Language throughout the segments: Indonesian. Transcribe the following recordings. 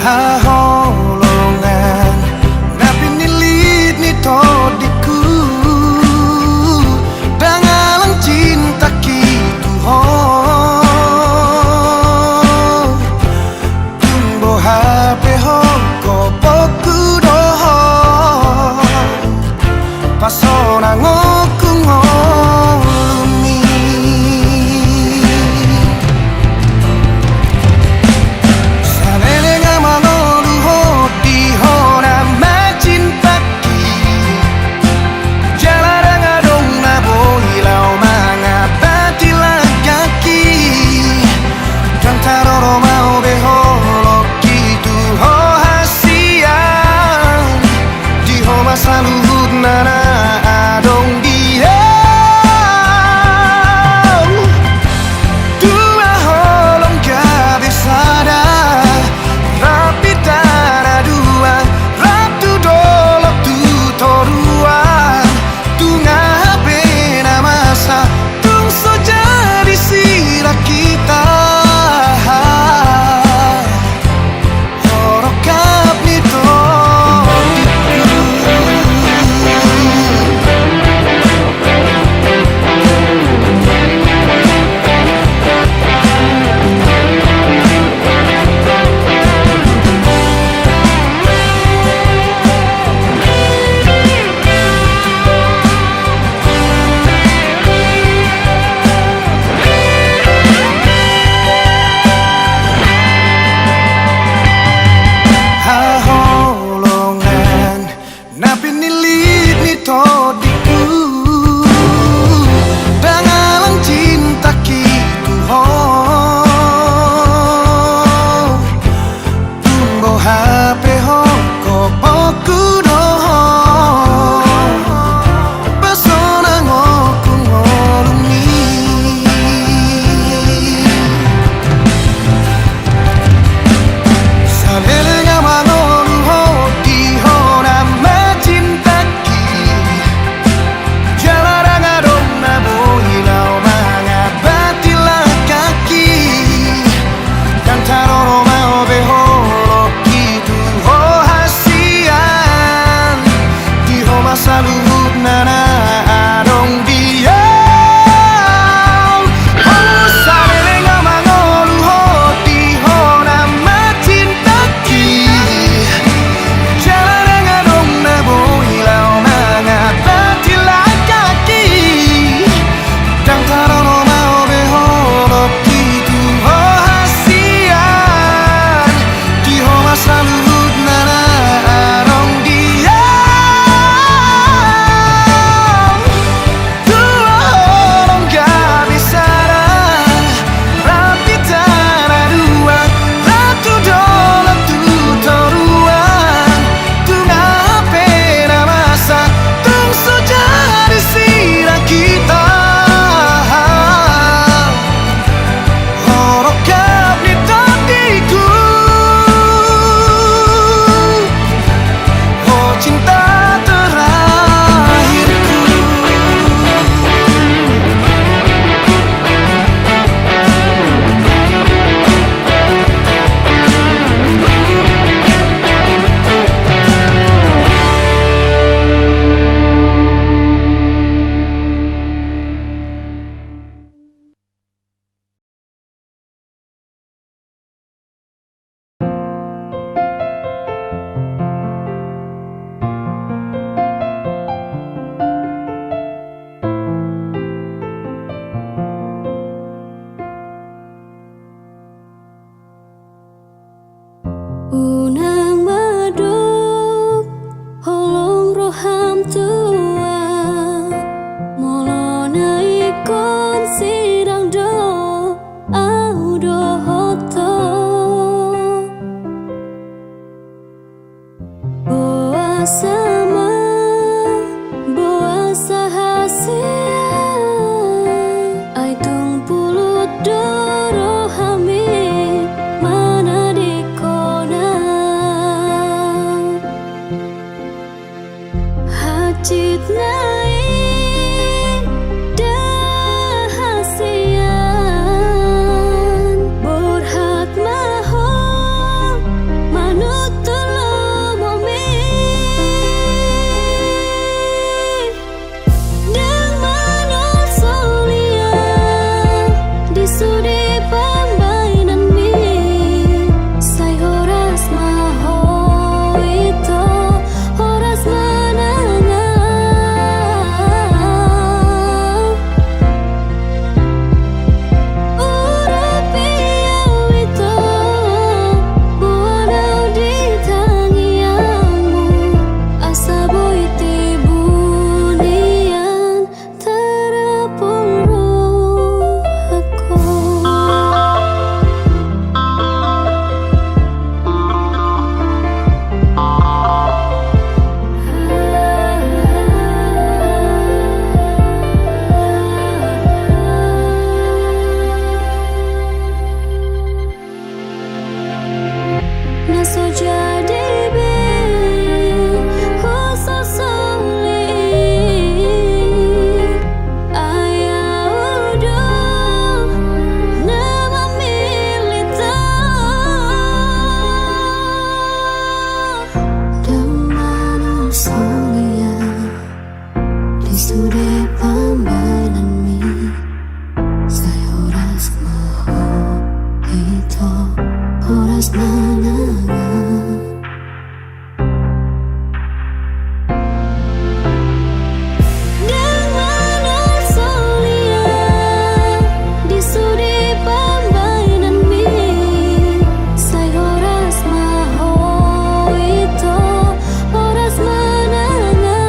Haholongan na pinilit nito diku dangalang cinta kitu ho tumbo hape ho kopoku doho pasona ngoku ngolumi sanene ngamangolu ho di hona macintaki jalarang adong na boilau manga batila kaki dan taroro mau beholo kitu ho hasian di ho masa luhut nana adong dia dua holong kabisada rapi tanah dua ratu dolok tu torua tunga pena masa tung so jadi sila kita horokap nito Haholongan na pinilit nito diku dangalang cinta kitu ho tumbo hape ho kopoku doho pasona ngoku ngolumi salele ngamangolu ho di hona macintaki jalarang adong na boilau manga batila kaki dan taroro mau beholo kitu ho hasian di ho masa luhut nana adong dia salele ngamangolu ho di hona macintaki jalarang adong na boilau manga batila kaki dan taroro mau beholo kitu ho hasian di ho masa luhut nana adong dia dua holong kabisada rapi tanah dua ratu dolok tu toruan tunga pena masa tung so jadi sila kita horokap nito diku oh cinta terakhirku. Unang maduk holong roham tua molona ikon sidang do audo hoto boa sama boa sahasia ai tung pulut doro hami mana di kona hacit naik dahasian borhat mahal horas menengah. Dengan solia di sudi pembainan mi, sai horas maho itu horas menengah.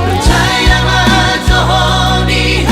Percaya majoho di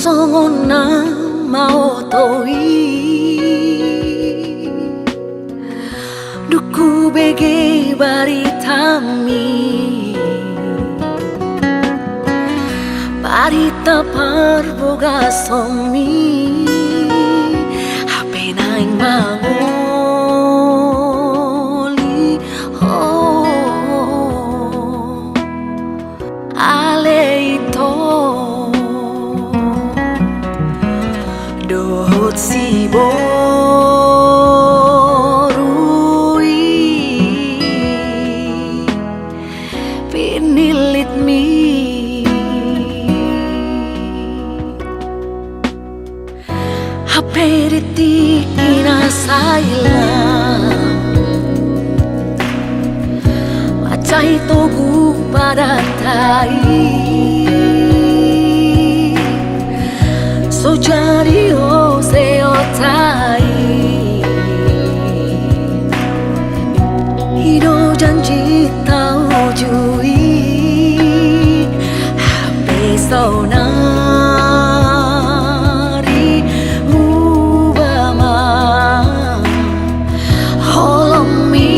songona maotoi duku bege baritami barita parboga somi hape naing mangoli oh ale ito dohot si borui pinilit mi haperiti inasailang macai togu padatai so jadi o seotai hido janji tau jui hape sonari mubama holomi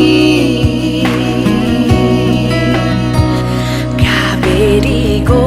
kaberigo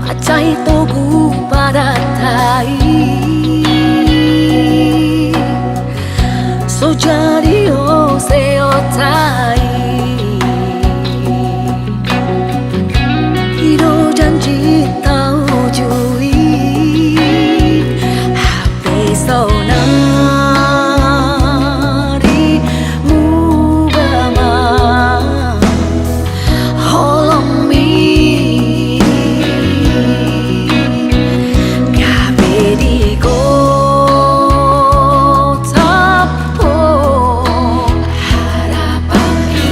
macai togu padatai so jadi o seotai hido janji tau jui hape sonari mubama holomi kaberigo tapo harapanku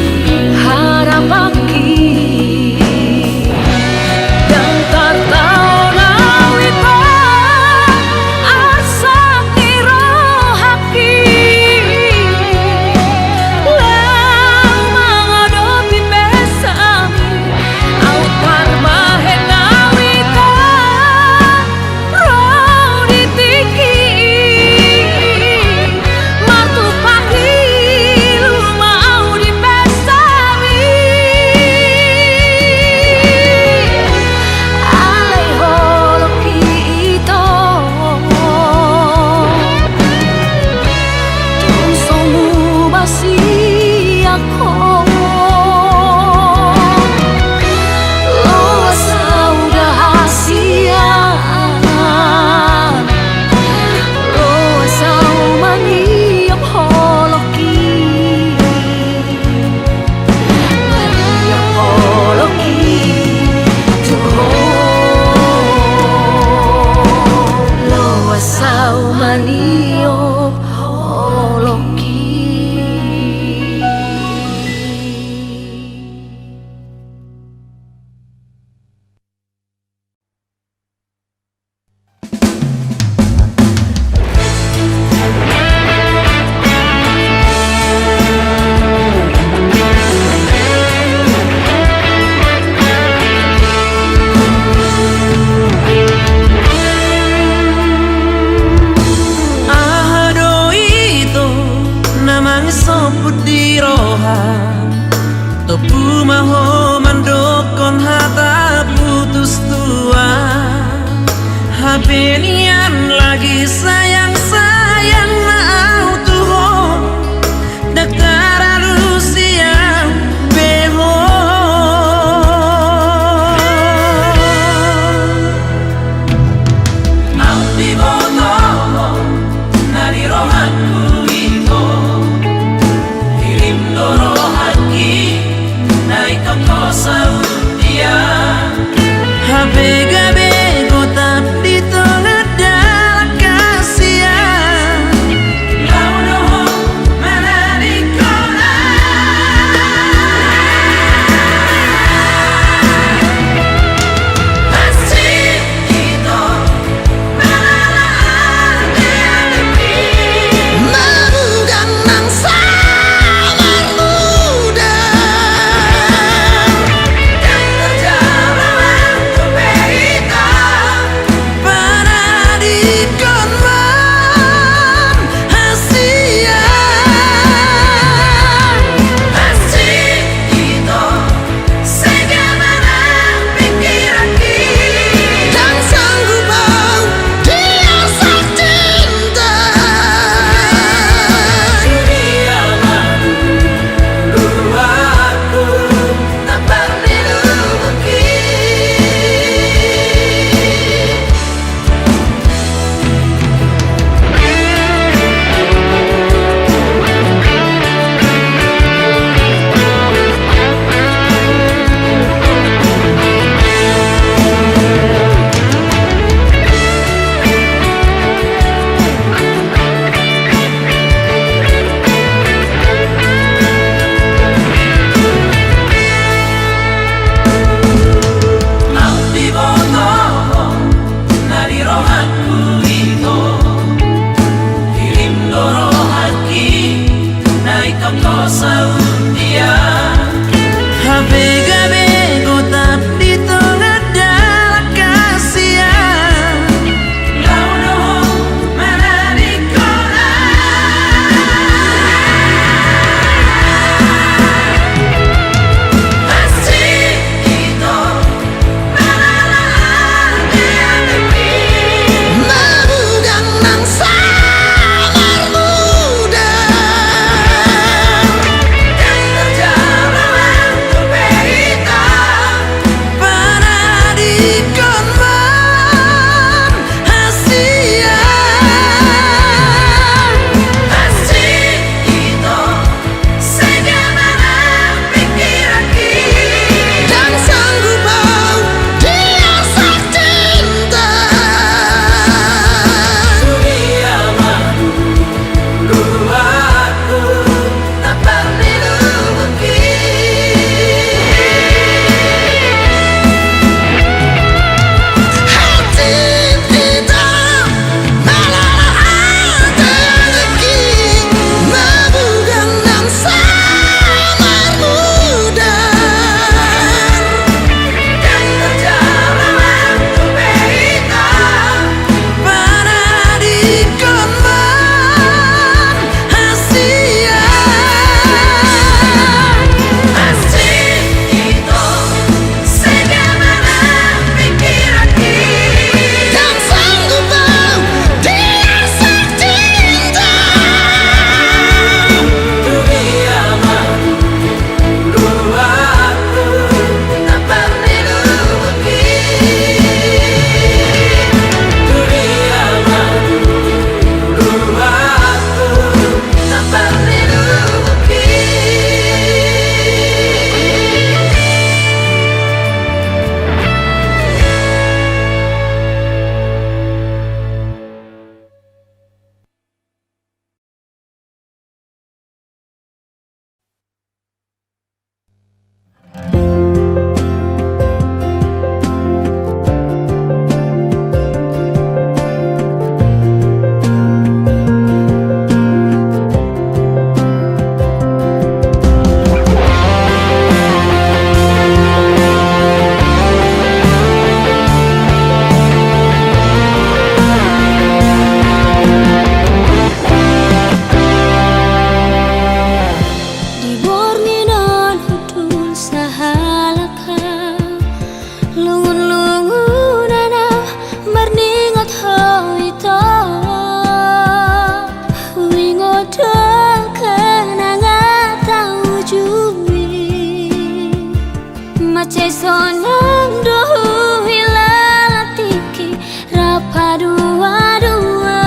sonang dohu hilalatiki rapa dua-dua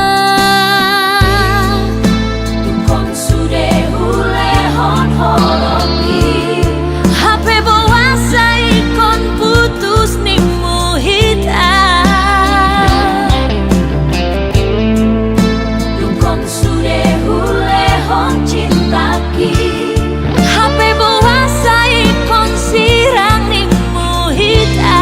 Kon sude hule hon holopi hape bawasa ikon putus nimu hita Kon sude hule hon cintaki hape bawasa ikon sirang nimu hita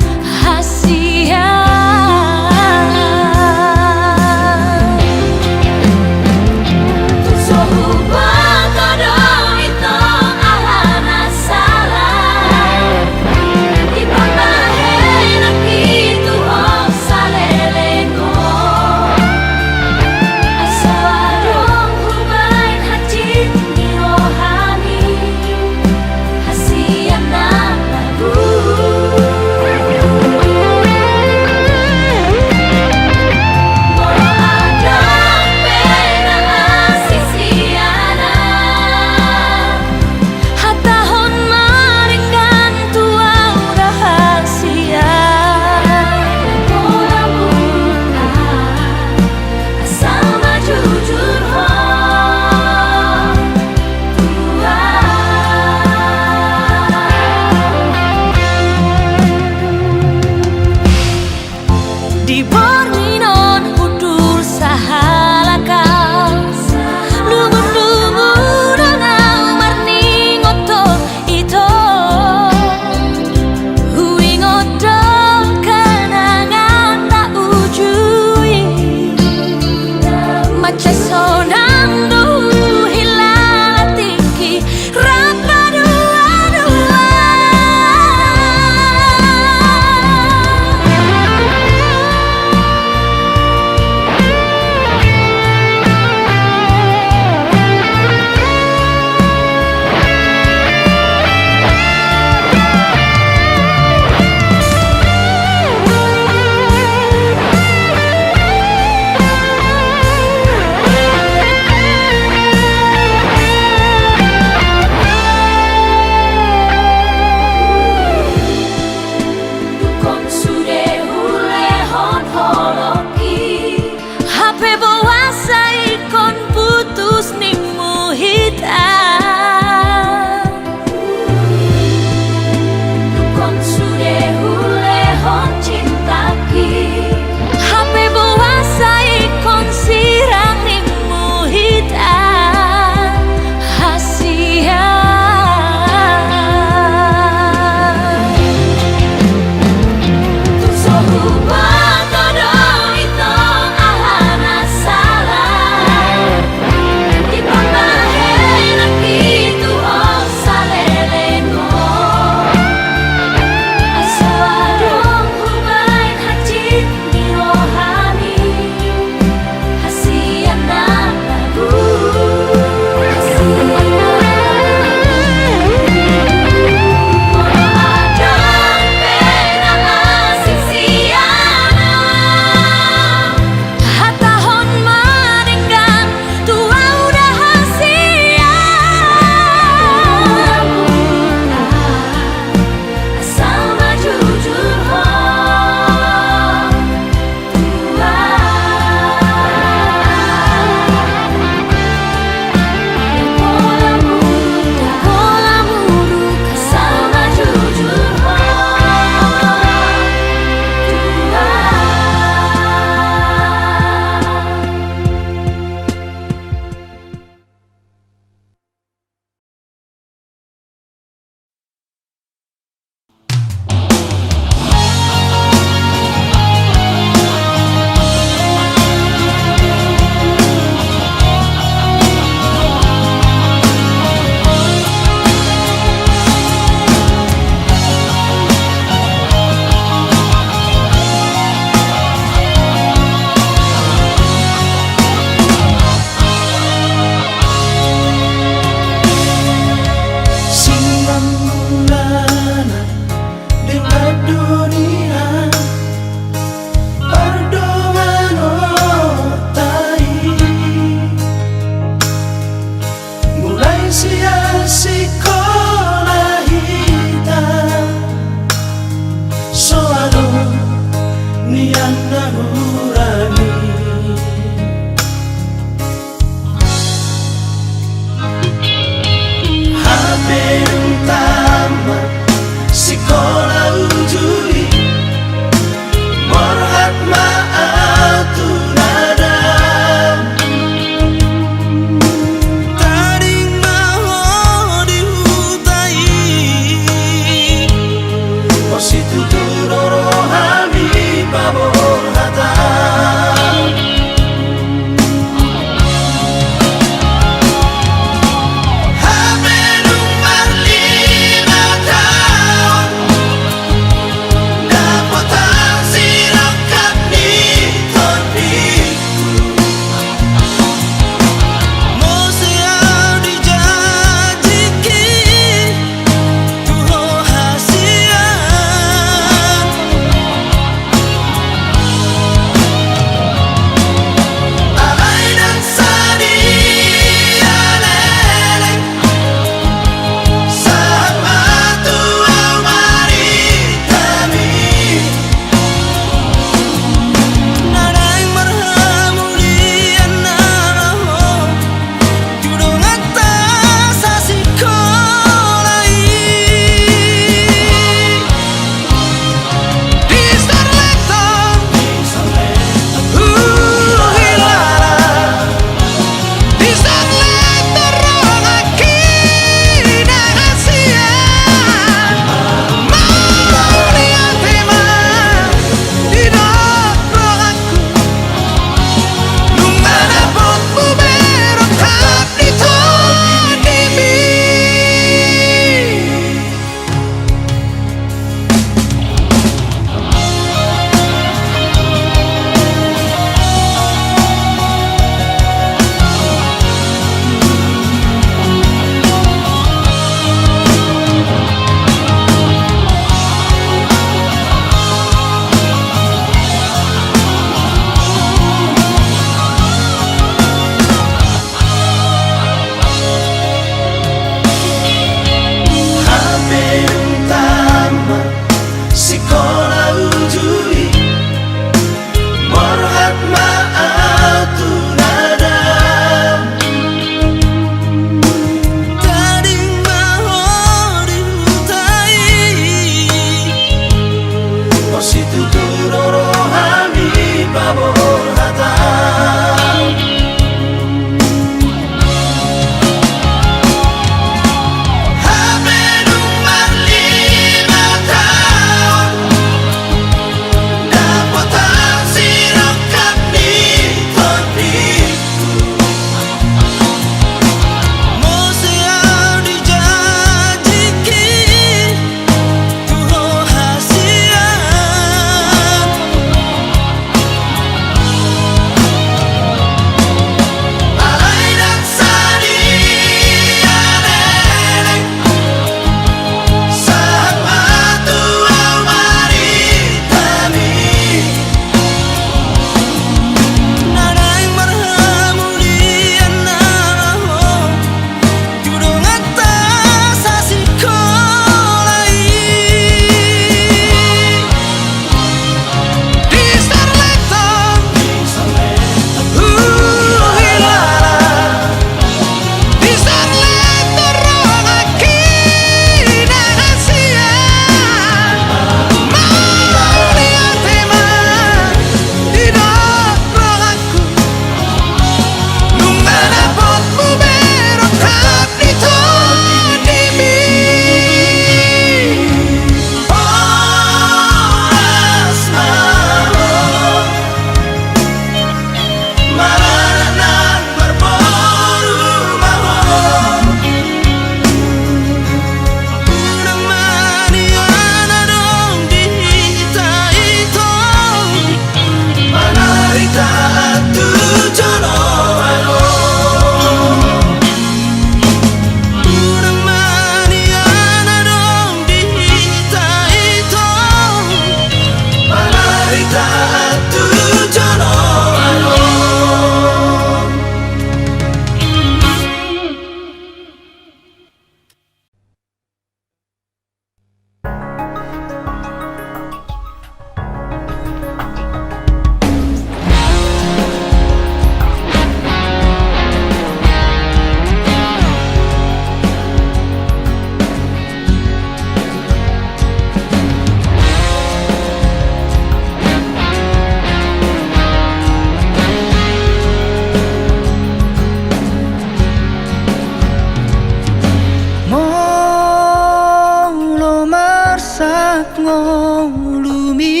lumi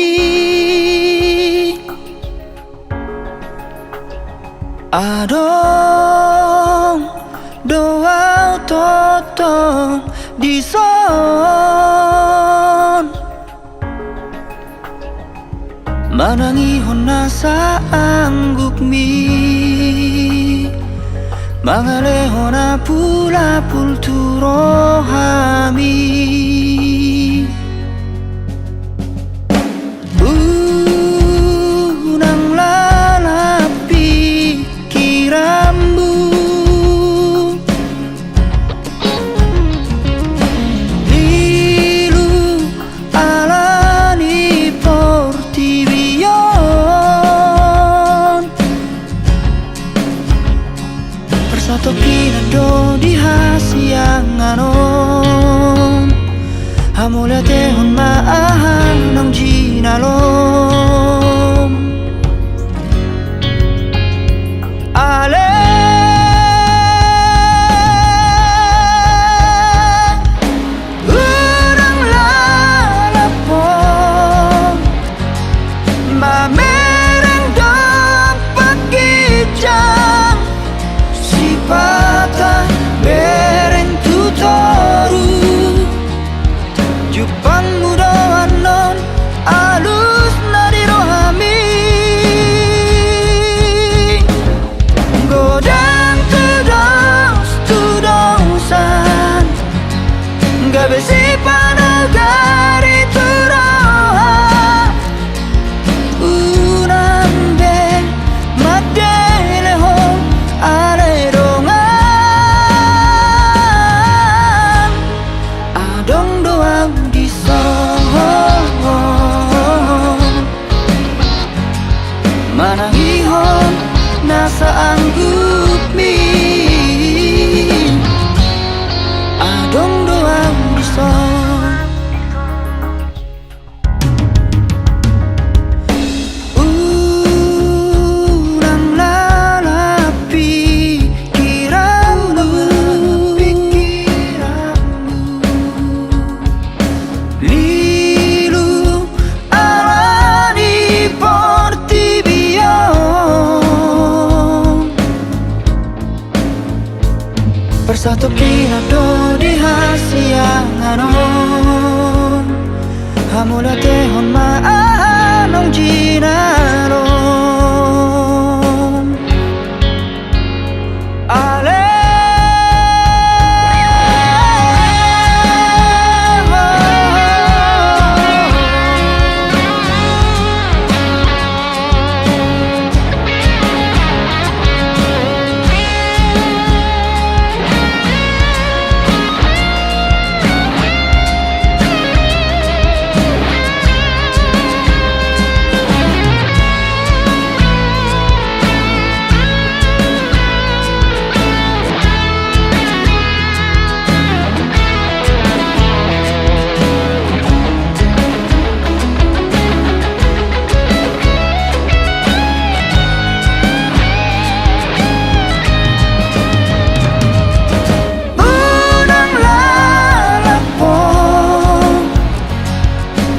adong doa totong di son manangihon na sa angguk mi mangaleho na pula pulturo hami unang lalapi kirambu lilu alani portivion persatu kinado di hasianganon hamula tehon maahan ng ginalom ale urang lalapon mamereng dong pagkijang sipata bereng tutoru Jupang mudahan non alus na di rohami godang tudong-san gabi si panagari turoha unang ben madeleho alerongan adong doang di son manangihon nasa anggup mi adong doang di son urang lalapi kirambu lilu alani portivion persatu kinado di hasianganon hamula tehon maahanong ginalom ale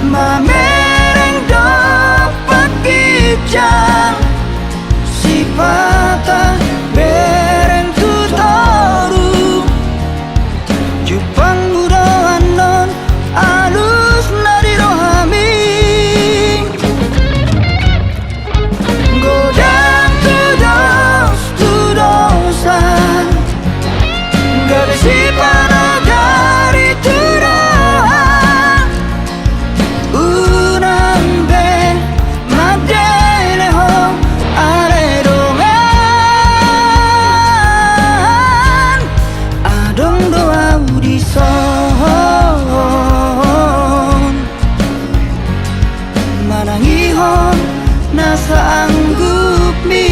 mamereng dapat kijang sipata bereng tutoru jupang mudahan non alus na di rohami godang tudong-san gabi si panagari turoha unang ben madeleho alerongan adong doa di son manangihon nasa anggup mi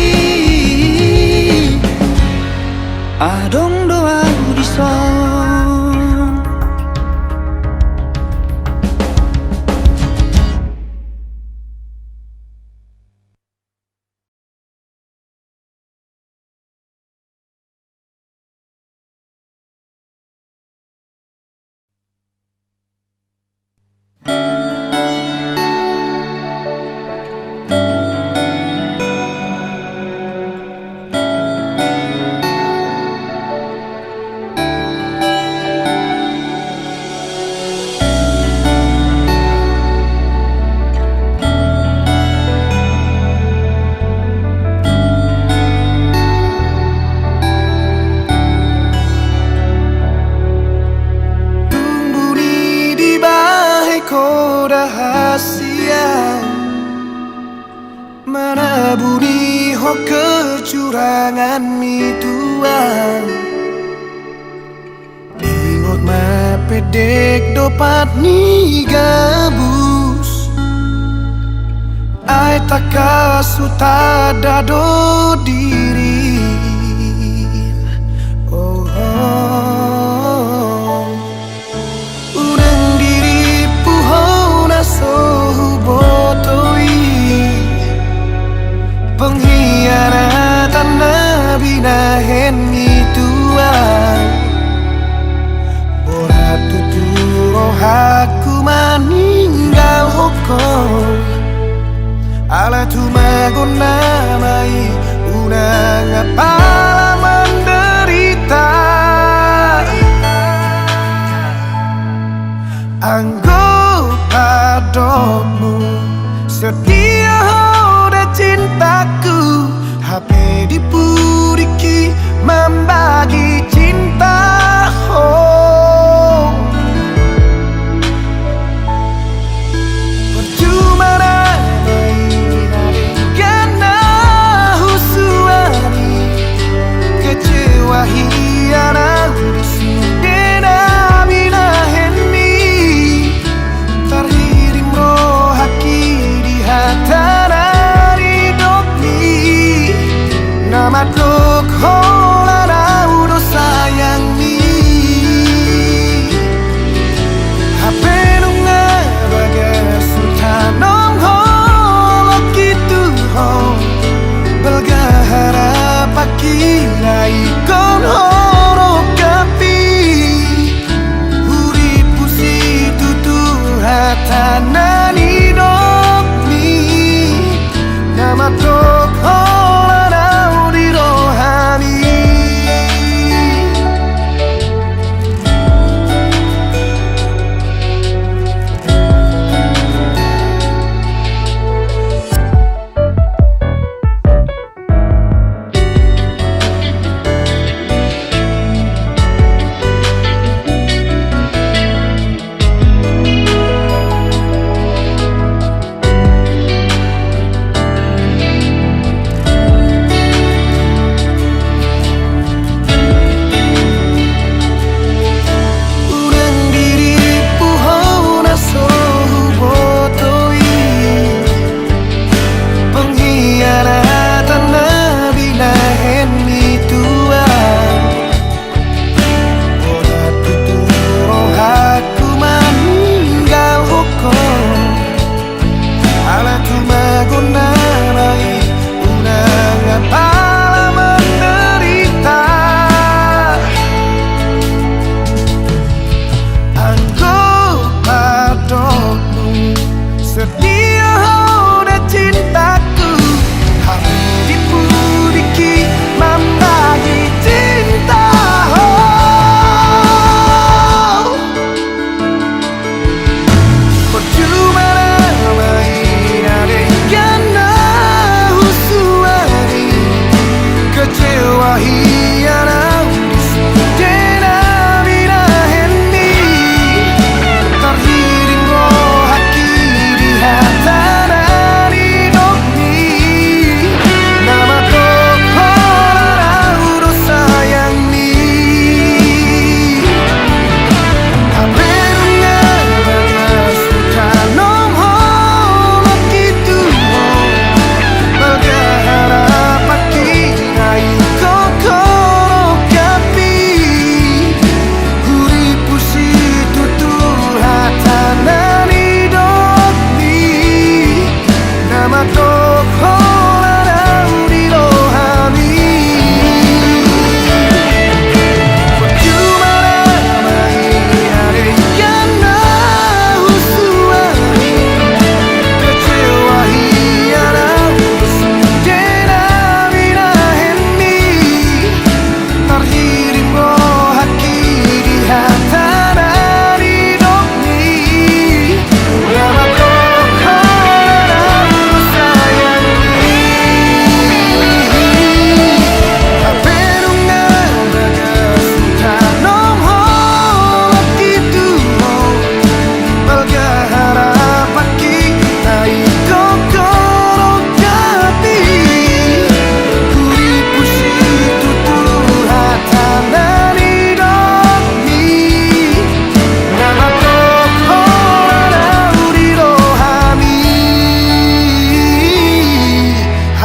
adong doa di son rahasia mana budi ho kecurangan mi tuang ingot ma pedek dopat ni gabus ai takasu tada do diri oh, oh. Unang diri puho na sohu botoi pengkhianatan nabi nahen ituan borat tuturo haku maninggal hukum ala tumagona mai unang apala menderita anggo padomu setia udah cintaku HP dipuriki membagi cinta oh. Percuma karena husuani kecewa hiana dena minaheni terhirim rohaki di hatana nama tuk hola raudo sayang mi hape nunga bagai sultanom holo gitu ho belgahara pakilai kon horo kapi huri pusi tutu hatana ni dok mi nama tuk hola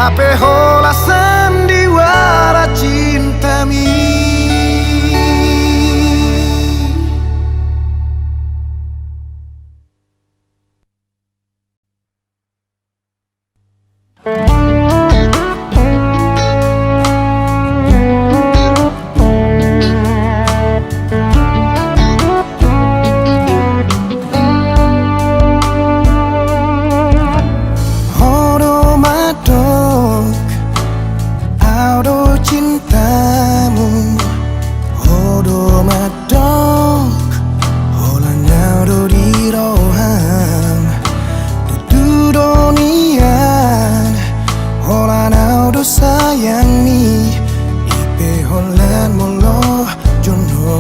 Hape hola sandiwara cintami.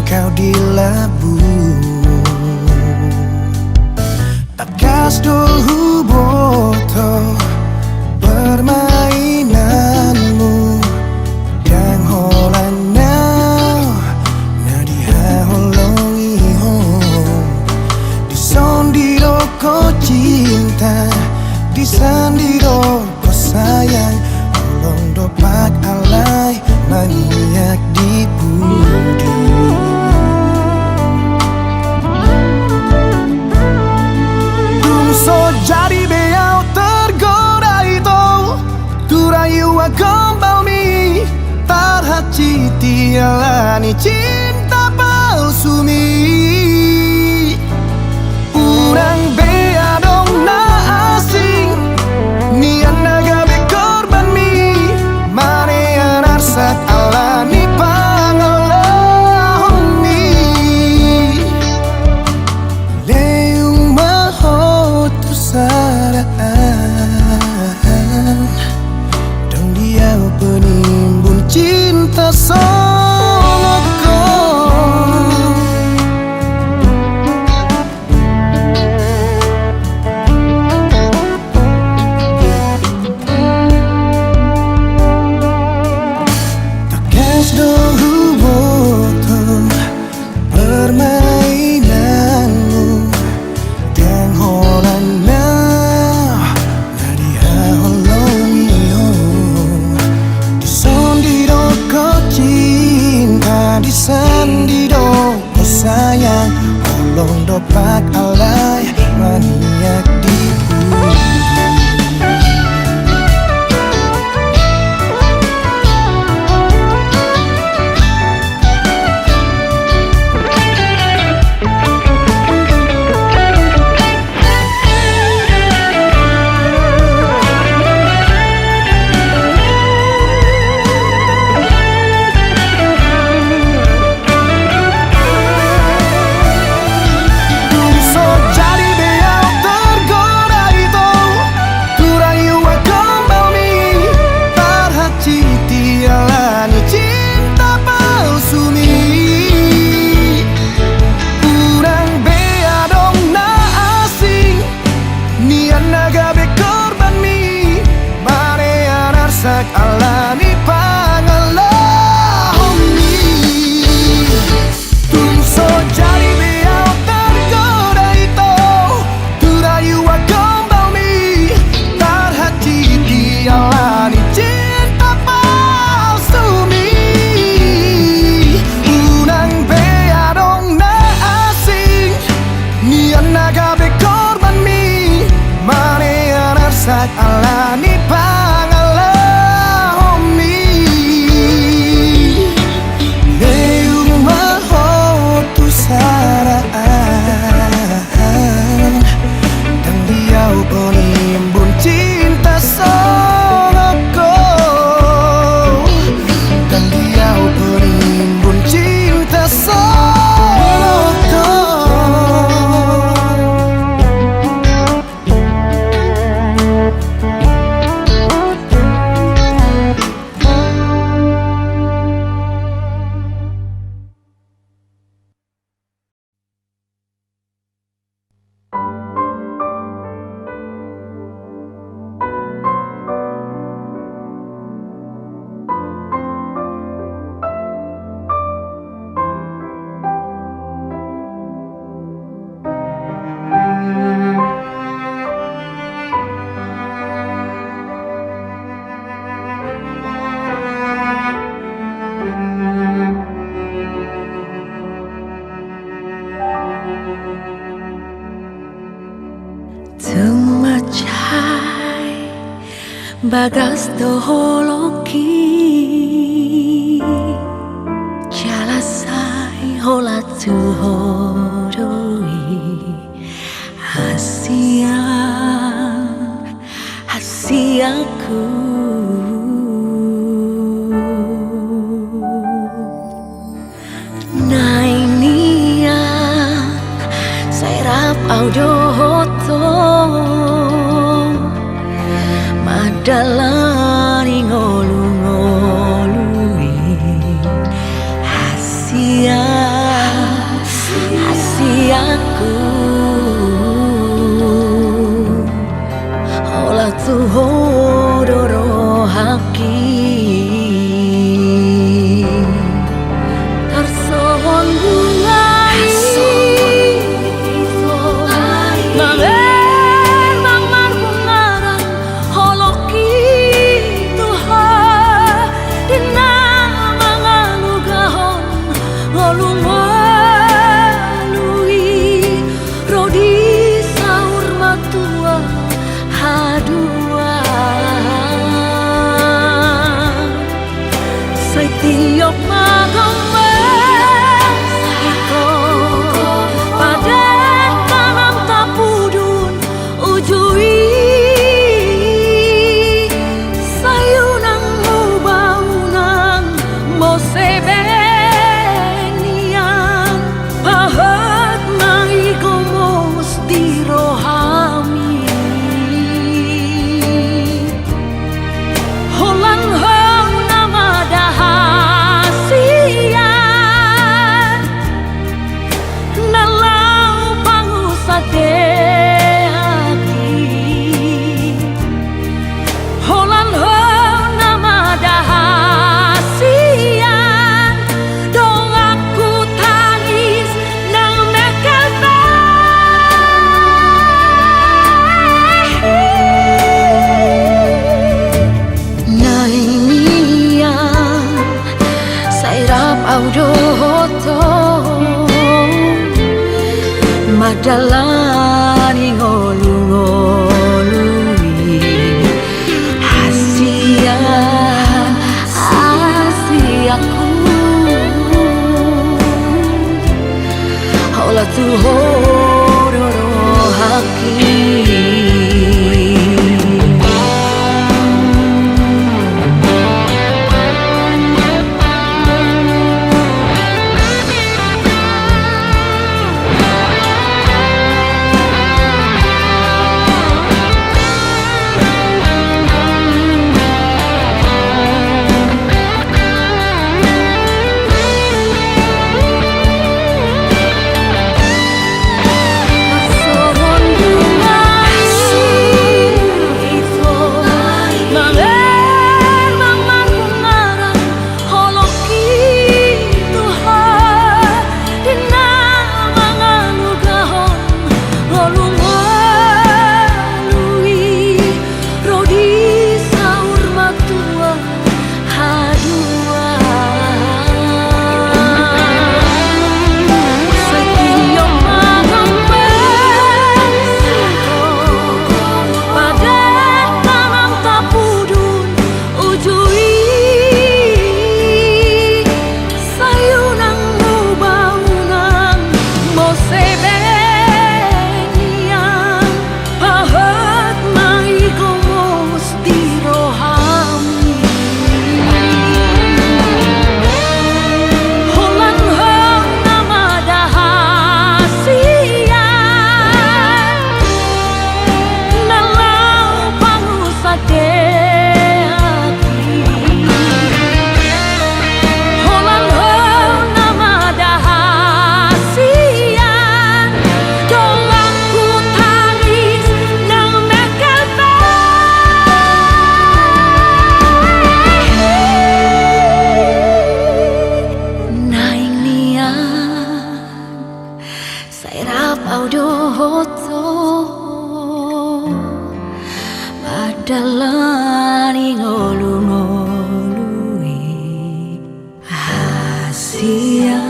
Kau di labu takas dohu boto permainanmu dan holanau nadia holongi hong disondiro ko cinta disandiro ko sayang holong dopak alay maniak di budi. So jadi beliau tergoda itu turayu gombal mi tarhaci tialani cinta palsu mi urang bea dong na asing nian naga be korban mi mane anarsak alani pangalah mi leung maho saraan dan dia penimbun cinta soloku. Takas dohu boto permainanmu dan holana disandido ko sayang holong dopak alay maniak di budi. Alani pangalahomi Tungso jari beliau tergoda itu turayu gombal mi tarhati dialani cinta palsu mi unang bea dong na asing nian naga be korban mi mane anarsak alani penimbun cinta soloku dan dia penimbun cinta soloku. bagas doholoki jalasai hola tuhoroi hasiaku nainia sairap audohoto madalani ngolu-ngolui hasiaku olah tuhororo haki tersohon bungai tiok magambang ito padet tanam tapudun ujui sayunang mubaunang mosebenian pahat maigomos di rohami holang audohoto madalani ngolu-ngolui hasiaku olah tuhororo haki audohoto madalani ngolu-ngolui hasia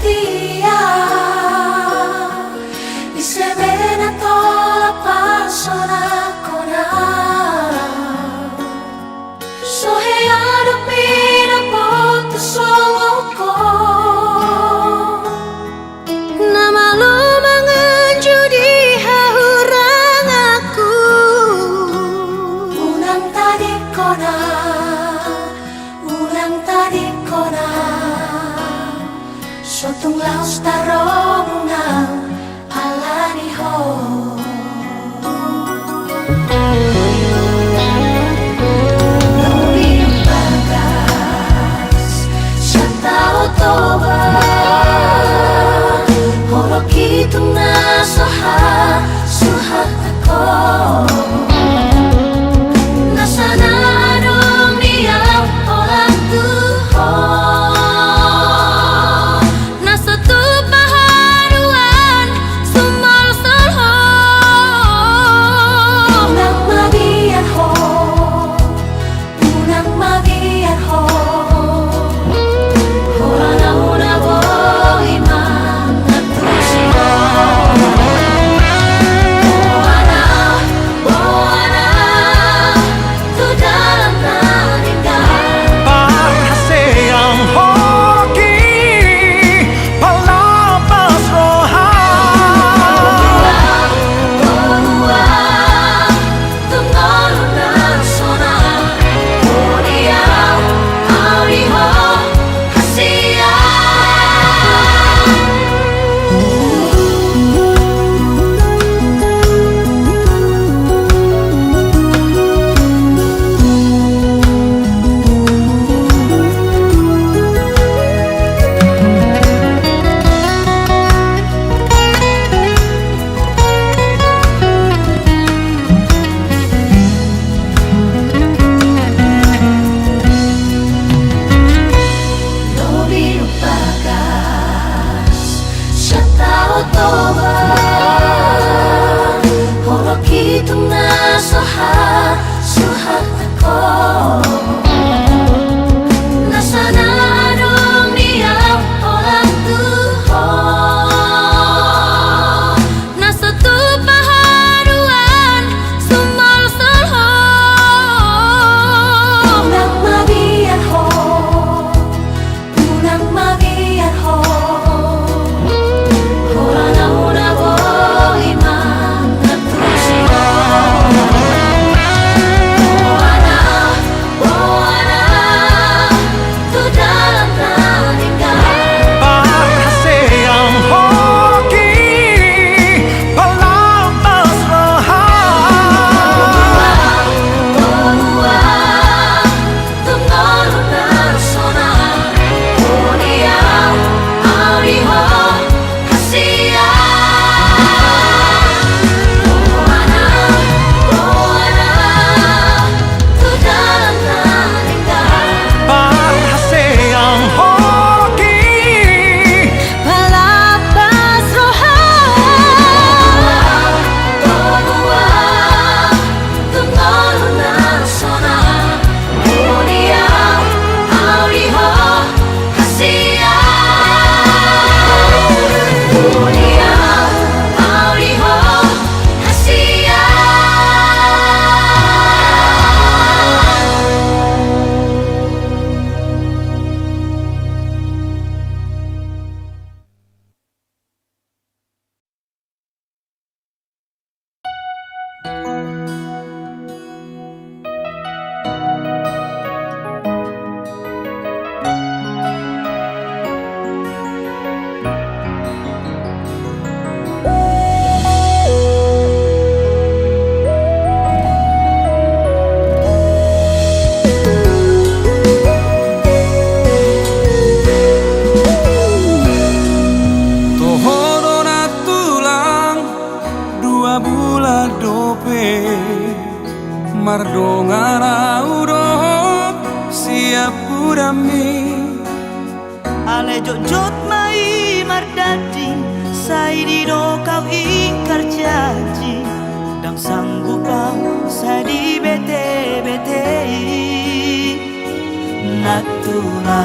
setia di semena tola persona kona soheado pina poto songoko Nama lo menganju di hahurang aku unang tadi kona Sotung laus tarong alani ho Lobi bagas Syata otoba Horok hitung nasoha Suhat ako Nasana adong diam olang tuho Mardongara urop siap urami Ale jot mai mardadi sai di do kau ingkar janji dang sanggup bang sai di bete natuna